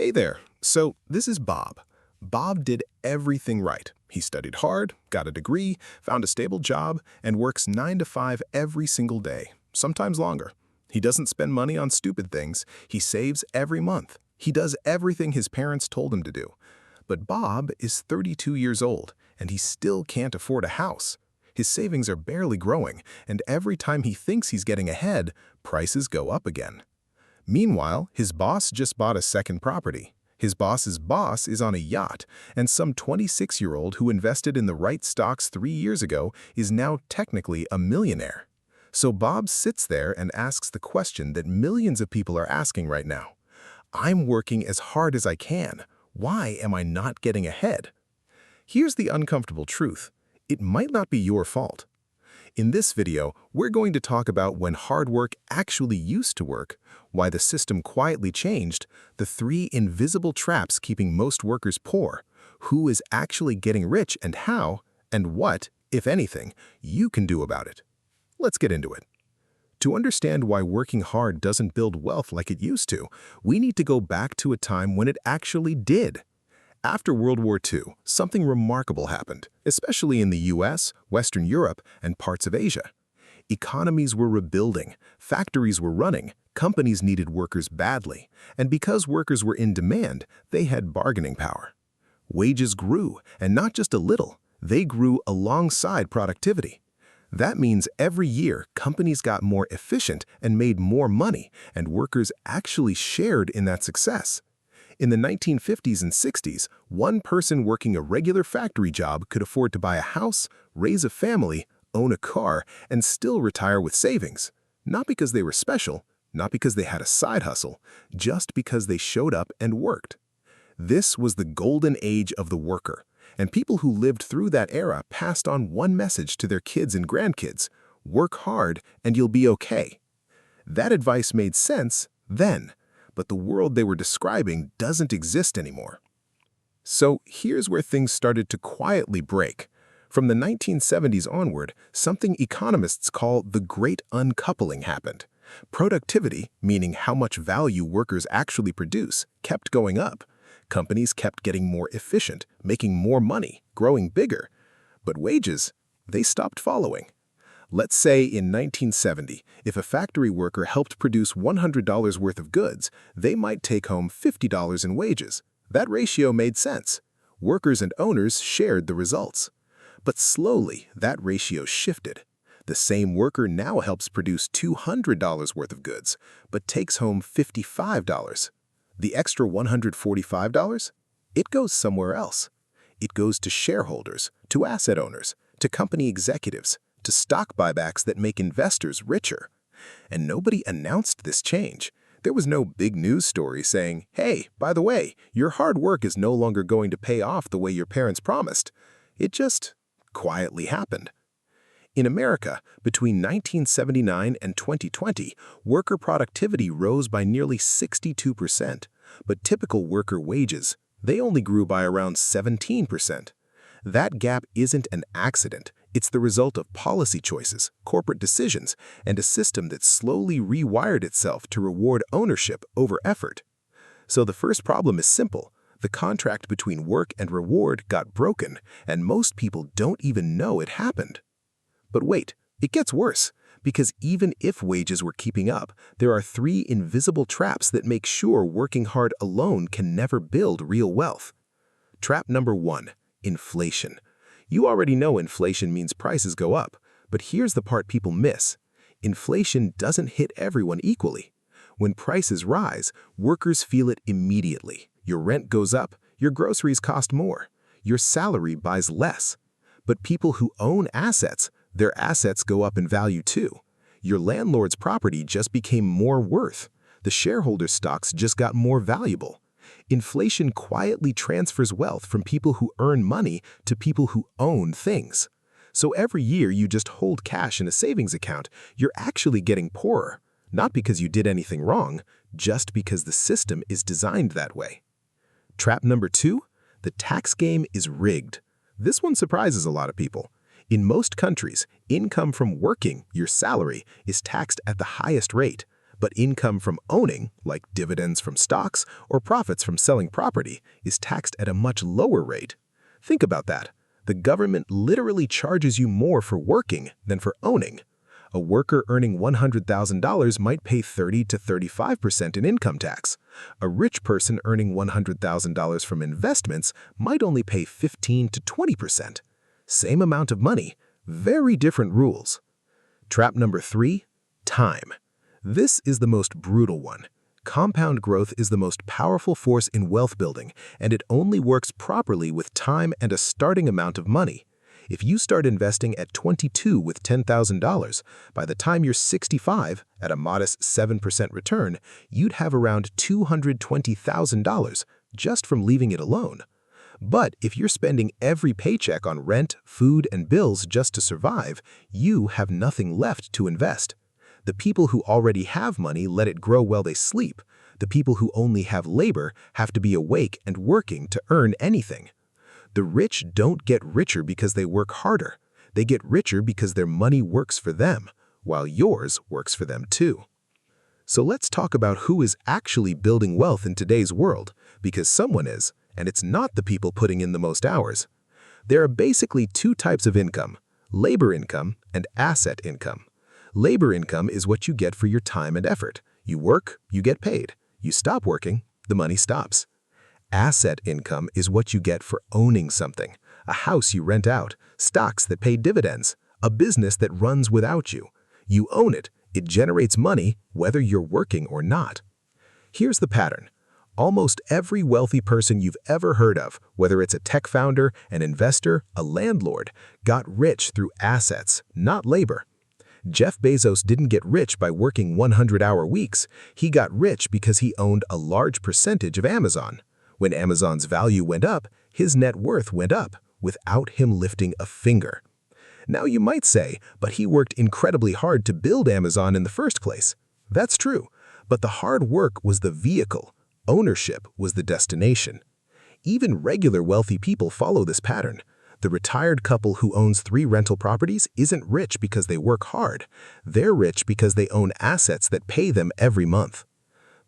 Hey there. So, this is Bob. Bob did everything right. He studied hard, got a degree, found a stable job, and works 9 to 5 every single day, sometimes longer. He doesn't spend money on stupid things. He saves every month. He does everything his parents told him to do. But Bob is 32 years old, and he still can't afford a house. His savings are barely growing, and every time he thinks he's getting ahead, prices go up again. Meanwhile, his boss just bought a second property. His boss's boss is on a yacht, and some 26-year-old who invested in the right stocks 3 years ago is now technically a millionaire. So Bob sits there and asks the question that millions of people are asking right now. I'm working as hard as I can. Why am I not getting ahead? Here's the uncomfortable truth. It might not be your fault. In this video, we're going to talk about when hard work actually used to work, why the system quietly changed, the 3 invisible traps keeping most workers poor, who is actually getting rich and how, and what, if anything, you can do about it. Let's get into it. To understand why working hard doesn't build wealth like it used to, we need to go back to a time when it actually did. After World War II, something remarkable happened, especially in the US, Western Europe, and parts of Asia. Economies were rebuilding, factories were running, companies needed workers badly, and because workers were in demand, they had bargaining power. Wages grew, and not just a little, they grew alongside productivity. That means every year, companies got more efficient and made more money, and workers actually shared in that success. In the 1950s and 60s, one person working a regular factory job could afford to buy a house, raise a family, own a car, and still retire with savings. Not because they were special, not because they had a side hustle, just because they showed up and worked. This was the golden age of the worker, and people who lived through that era passed on one message to their kids and grandkids: work hard and you'll be okay. That advice made sense then. But the world they were describing doesn't exist anymore. So here's where things started to quietly break. From the 1970s onward, something economists call the Great Uncoupling happened. Productivity, meaning how much value workers actually produce, kept going up. Companies kept getting more efficient, making more money, growing bigger. But wages, they stopped following. Let's say in 1970, if a factory worker helped produce $100 worth of goods, they might take home $50 in wages. That ratio made sense. Workers and owners shared the results. But slowly, that ratio shifted. The same worker now helps produce $200 worth of goods, but takes home $55. The extra $145? It goes somewhere else. It goes to shareholders, to asset owners, to company executives, to stock buybacks that make investors richer. And nobody announced this change. There was no big news story saying, hey, by the way, your hard work is no longer going to pay off the way your parents promised. It just quietly happened. In America, between 1979 and 2020, worker productivity rose by nearly 62%, but typical worker wages, they only grew by around 17%. That gap isn't an accident. It's the result of policy choices, corporate decisions, and a system that slowly rewired itself to reward ownership over effort. So the first problem is simple. The contract between work and reward got broken, and most people don't even know it happened. But wait, it gets worse, because even if wages were keeping up, there are 3 invisible traps that make sure working hard alone can never build real wealth. Trap number 1, inflation. You already know inflation means prices go up, but here's the part people miss. Inflation doesn't hit everyone equally. When prices rise, workers feel it immediately. Your rent goes up, your groceries cost more, your salary buys less. But people who own assets, their assets go up in value too. Your landlord's property just became more worth. The shareholder's stocks just got more valuable. Inflation quietly transfers wealth from people who earn money to people who own things. So every year you just hold cash in a savings account, you're actually getting poorer. Not because you did anything wrong, just because the system is designed that way. Trap number 2, the tax game is rigged. This one surprises a lot of people. In most countries, income from working, your salary, is taxed at the highest rate. But income from owning, like dividends from stocks or profits from selling property, is taxed at a much lower rate. Think about that. The government literally charges you more for working than for owning. A worker earning $100,000 might pay 30 to 35% in income tax. A rich person earning $100,000 from investments might only pay 15 to 20%. Same amount of money, very different rules. Trap number 3, time. This is the most brutal one. Compound growth is the most powerful force in wealth building, and it only works properly with time and a starting amount of money. If you start investing at 22 with $10,000, by the time you're 65, at a modest 7% return, you'd have around $220,000 just from leaving it alone. But if you're spending every paycheck on rent, food, and bills just to survive, you have nothing left to invest. The people who already have money let it grow while they sleep. The people who only have labor have to be awake and working to earn anything. The rich don't get richer because they work harder. They get richer because their money works for them, while yours works for them too. So let's talk about who is actually building wealth in today's world, because someone is, and it's not the people putting in the most hours. There are basically two types of income: labor income and asset income. Labor income is what you get for your time and effort. You work, you get paid. You stop working, the money stops. Asset income is what you get for owning something: a house you rent out, stocks that pay dividends, a business that runs without you. You own it, it generates money whether you're working or not. Here's the pattern. Almost every wealthy person you've ever heard of, whether it's a tech founder, an investor, a landlord, got rich through assets, not labor. Jeff Bezos didn't get rich by working 100-hour weeks. He got rich because he owned a large percentage of Amazon. When Amazon's value went up, his net worth went up, without him lifting a finger. Now you might say, but he worked incredibly hard to build Amazon in the first place. That's true, but the hard work was the vehicle. Ownership was the destination. Even regular wealthy people follow this pattern. The retired couple who owns 3 rental properties isn't rich because they work hard. They're rich because they own assets that pay them every month.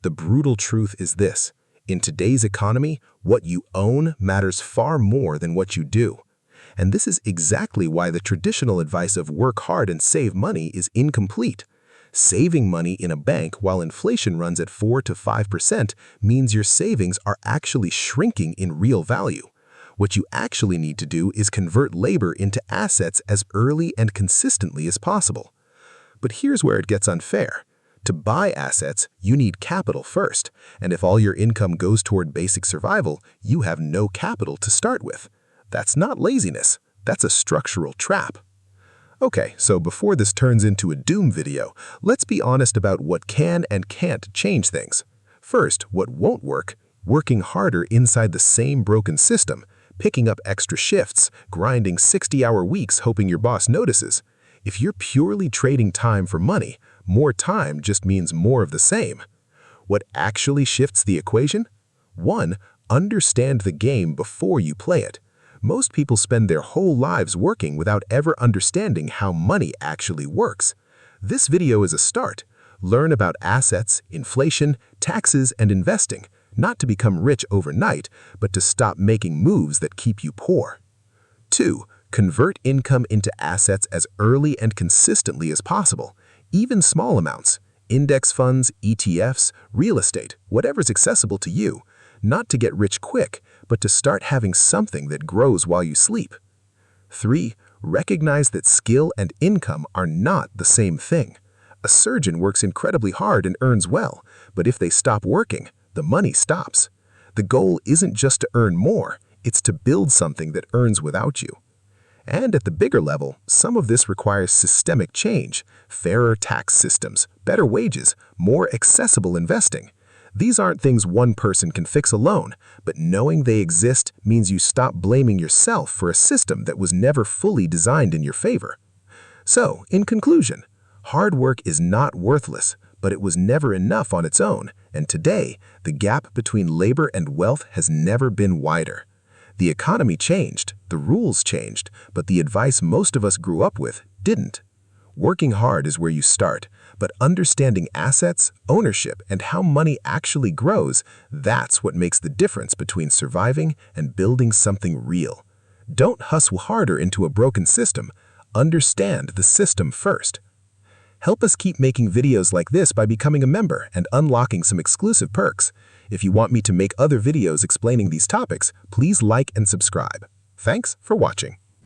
The brutal truth is this: in today's economy, what you own matters far more than what you do. And this is exactly why the traditional advice of work hard and save money is incomplete. Saving money in a bank while inflation runs at 4 to 5% means your savings are actually shrinking in real value. What you actually need to do is convert labor into assets as early and consistently as possible. But here's where it gets unfair. To buy assets, you need capital first, and if all your income goes toward basic survival, you have no capital to start with. That's not laziness, that's a structural trap. Okay, so before this turns into a doom video, let's be honest about what can and can't change things. First, what won't work: working harder inside the same broken system, picking up extra shifts, grinding 60-hour weeks hoping your boss notices. If you're purely trading time for money, more time just means more of the same. What actually shifts the equation? 1. Understand the game before you play it. Most people spend their whole lives working without ever understanding how money actually works. This video is a start. Learn about assets, inflation, taxes, and investing, not to become rich overnight, but to stop making moves that keep you poor. 2. Convert income into assets as early and consistently as possible. Even small amounts: index funds, ETFs, real estate, whatever's accessible to you. Not to get rich quick, but to start having something that grows while you sleep. 3. Recognize that skill and income are not the same thing. A surgeon works incredibly hard and earns well, but if they stop working, the money stops. The goal isn't just to earn more, it's to build something that earns without you. And at the bigger level, some of this requires systemic change: fairer tax systems, better wages, more accessible investing. These aren't things one person can fix alone, but knowing they exist means you stop blaming yourself for a system that was never fully designed in your favor. So, in conclusion, hard work is not worthless, but it was never enough on its own, and today, the gap between labor and wealth has never been wider. The economy changed, the rules changed, but the advice most of us grew up with didn't. Working hard is where you start, But understanding assets, ownership, and how money actually grows, that's what makes the difference between surviving and building something real. Don't hustle harder into a broken system. Understand the system first. Help us keep making videos like this by becoming a member and unlocking some exclusive perks. If you want me to make other videos explaining these topics, please like and subscribe. Thanks for watching.